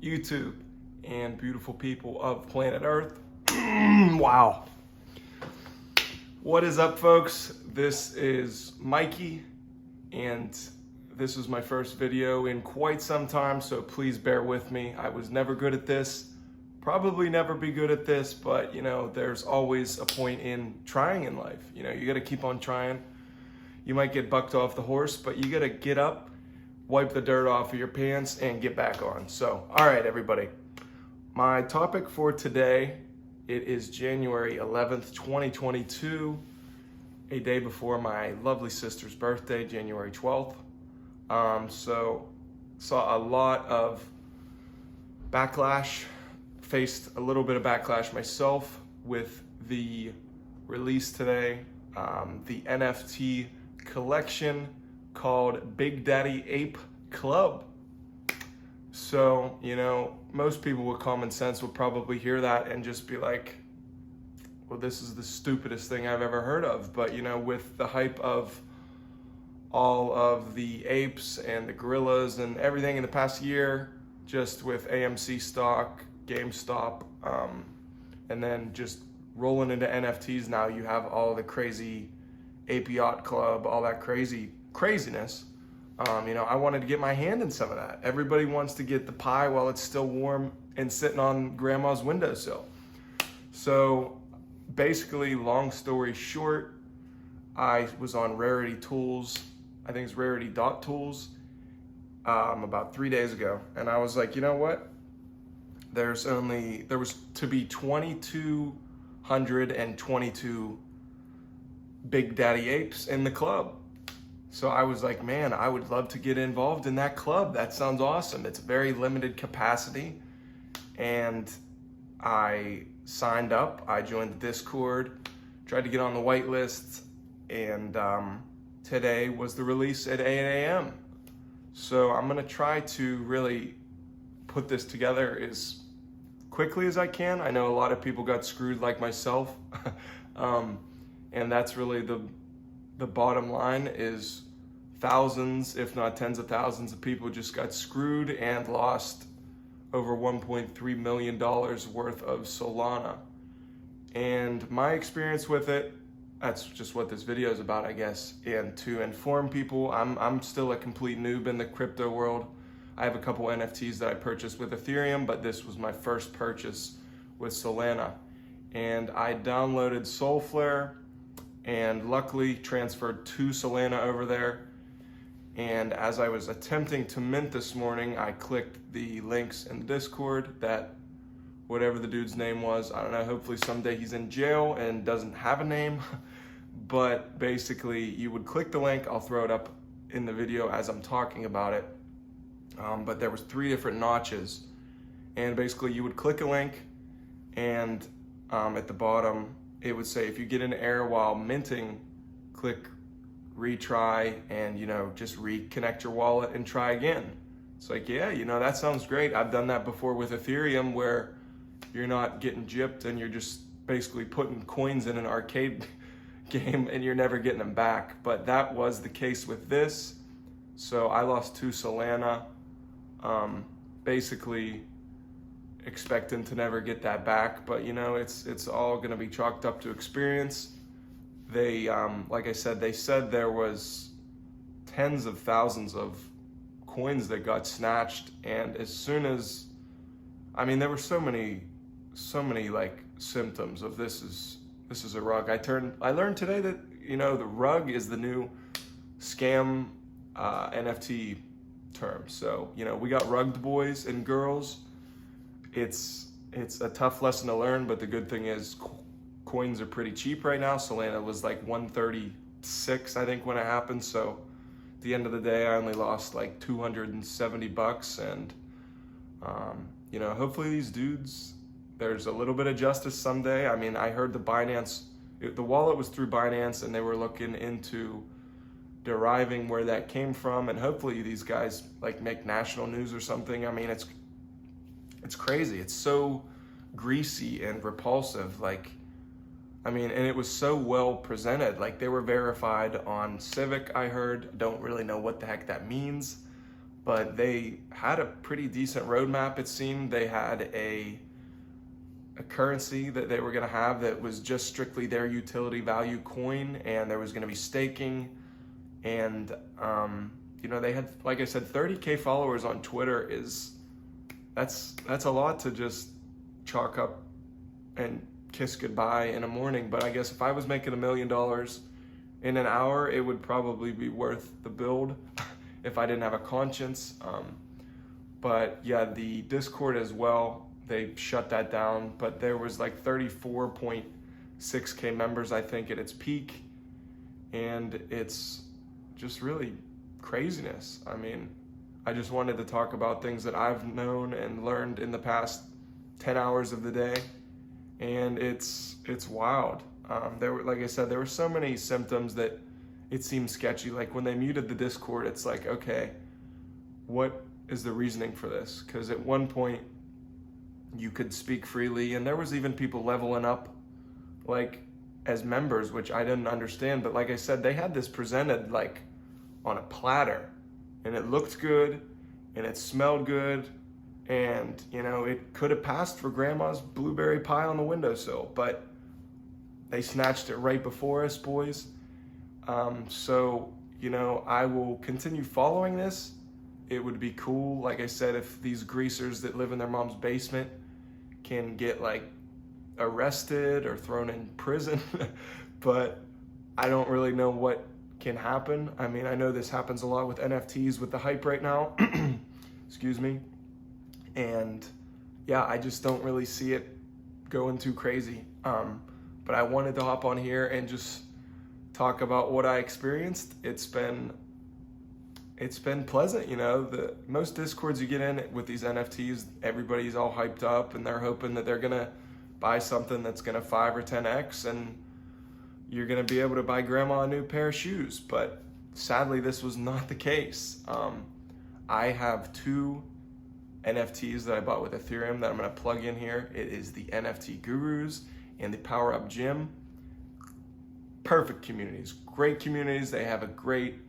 YouTube, and beautiful people of planet Earth. Wow. What is up, folks? This is Mikey, and this is my first video in quite some time, so please bear with me. I was never good at this, probably never be good at this, but there's always a point in trying in life. You gotta keep on trying. You might get bucked off the horse, but you gotta get up, wipe the dirt off of your pants, and get back on. So, all right, everybody. My topic for today, it is January 11th, 2022, a day before my lovely sister's birthday, January 12th. So, saw a lot of backlash, faced a little bit of backlash myself with the release today, the NFT collection called Big Daddy Ape Club. So, most people with common sense would probably hear that and just be like, well, this is the stupidest thing I've ever heard of. But, with the hype of all of the apes and the gorillas and everything in the past year, just with AMC stock, GameStop, and then just rolling into NFTs now, you have all the crazy Ape Yacht Club, all that craziness. I wanted to get my hand in some of that. Everybody wants to get the pie while it's still warm and sitting on grandma's windowsill. So basically, long story short, I was on Rarity Tools, I think it's Rarity.Tools, about 3 days ago. And I was like, you know what? There was to be 2,222 Big Daddy Apes in the club. So I was like, man, I would love to get involved in that club. That sounds awesome. It's very limited capacity. And I signed up. I joined the Discord, tried to get on the white list, and today was the release at 8 a.m. So I'm gonna try to really put this together as quickly as I can. I know a lot of people got screwed like myself. And that's really the bottom line is thousands, if not tens of thousands of people just got screwed and lost over $1.3 million worth of Solana. And my experience with it, that's just what this video is about, I guess. And to inform people, I'm still a complete noob in the crypto world. I have a couple NFTs that I purchased with Ethereum, but this was my first purchase with Solana. And I downloaded Solflare and luckily transferred 2 Solana over there. And as I was attempting to mint this morning, I clicked the links in the Discord that whatever the dude's name was, I don't know, hopefully someday he's in jail and doesn't have a name. But basically, you would click the link, I'll throw it up in the video as I'm talking about it. But there was 3 different notches. And basically you would click a link and at the bottom, it would say, if you get an error while minting, click retry and, just reconnect your wallet and try again. It's like, yeah, that sounds great. I've done that before with Ethereum where you're not getting gypped and you're just basically putting coins in an arcade game and you're never getting them back. But that was the case with this. So I lost 2 Solana, basically expecting to never get that back, but it's all going to be chalked up to experience. They like I said, they said there was tens of thousands of coins that got snatched, and as soon as there were so many like symptoms of this is a rug. I learned today that the rug is the new scam NFT term. So we got rugged boys and girls. It's a tough lesson to learn, but the good thing is coins are pretty cheap right now. Solana was like 136, I think, when it happened. So at the end of the day, I only lost like $270, and hopefully these dudes, there's a little bit of justice someday. I heard the wallet was through Binance, and they were looking into deriving where that came from, and hopefully these guys like make national news or something. It's crazy. It's so greasy and repulsive. And it was so well presented. Like, they were verified on Civic, I heard. Don't really know what the heck that means, but they had a pretty decent roadmap. It seemed they had a currency that they were going to have that was just strictly their utility value coin, and there was going to be staking. And they had, like I said, 30K followers on Twitter. That's a lot to just chalk up and kiss goodbye in a morning. But I guess if I was making $1 million in an hour, it would probably be worth the build if I didn't have a conscience. But yeah, the Discord as well, they shut that down, but there was like 34.6K members, I think, at its peak. And it's just really craziness. I mean, I just wanted to talk about things that I've known and learned in the past 10 hours of the day. And it's wild. Like I said, there were so many symptoms that it seemed sketchy. Like when they muted the Discord, it's like, okay, what is the reasoning for this? Because at one point you could speak freely, and there was even people leveling up like as members, which I didn't understand. But like I said, they had this presented like on a platter, and it looked good and it smelled good, and it could have passed for grandma's blueberry pie on the windowsill, but they snatched it right before us, boys. So I will continue following this. It would be cool, like I said, if these greasers that live in their mom's basement can get like arrested or thrown in prison. But I don't really know what can happen. I mean, I know this happens a lot with NFTs with the hype right now. Excuse me. And yeah, I just don't really see it going too crazy. But I wanted to hop on here and just talk about what I experienced. It's been pleasant. The most Discords you get in with these NFTs, everybody's all hyped up and they're hoping that they're gonna buy something that's gonna 5 or 10x, and you're gonna be able to buy grandma a new pair of shoes. But sadly, this was not the case. I have 2 NFTs that I bought with Ethereum that I'm gonna plug in here. It is the NFT Gurus and the Power Up Gym. Perfect communities, great communities. They have a great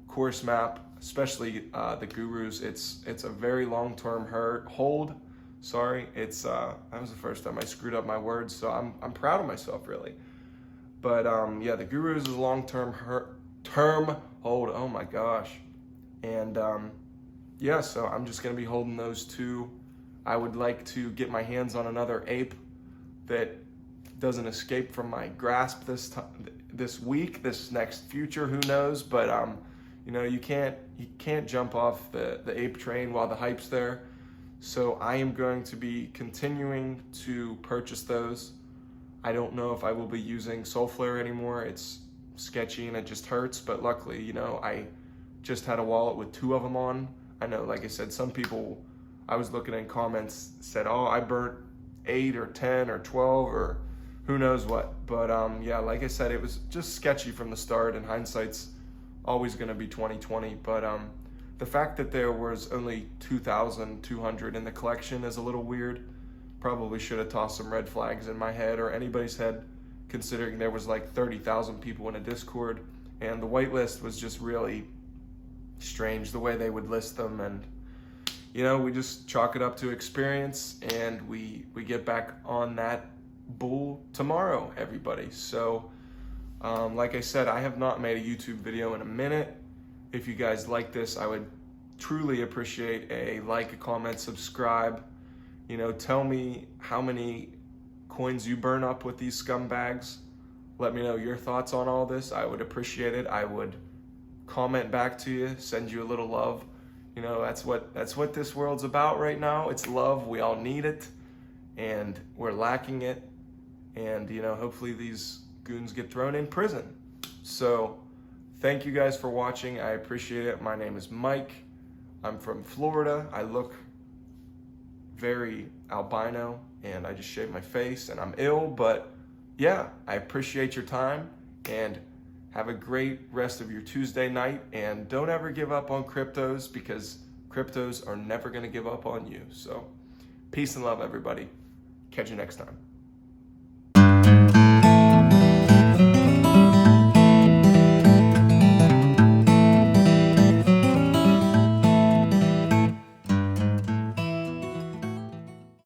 course map, especially the Gurus. It's a very long-term hold. Sorry, that was the first time I screwed up my words, so I'm proud of myself, really. But yeah, the Gurus is a long-term hold. Oh my gosh. And yeah, so I'm just gonna be holding those 2. I would like to get my hands on another ape that doesn't escape from my grasp this next future, who knows. But you can't jump off the ape train while the hype's there. So I am going to be continuing to purchase those. I don't know if I will be using Soulflare anymore. It's sketchy and it just hurts, but luckily, I just had a wallet with 2 of them on. I know, like I said, some people, I was looking in comments, said, oh, I burnt 8 or 10 or 12 or who knows what. But yeah, like I said, it was just sketchy from the start, and hindsight's always gonna be 2020. But the fact that there was only 2,200 in the collection is a little weird. Probably should have tossed some red flags in my head or anybody's head, considering there was like 30,000 people in a Discord, and the whitelist was just really strange the way they would list them. And we just chalk it up to experience, and we get back on that bull tomorrow, everybody. So like I said, I have not made a YouTube video in a minute. If you guys like this, I would truly appreciate a like, a comment, subscribe. Tell me how many coins you burn up with these scumbags. Let me know your thoughts on all this. I would appreciate it. I would comment back to you, send you a little love. That's what this world's about right now. It's love. We all need it, and we're lacking it. And hopefully these goons get thrown in prison. So thank you guys for watching. I appreciate it. My name is Mike. I'm from Florida. I look very albino, and I just shaved my face, and I'm ill. But yeah, I appreciate your time, and have a great rest of your Tuesday night. And don't ever give up on cryptos, because cryptos are never going to give up on you. So peace and love, everybody. Catch you next time.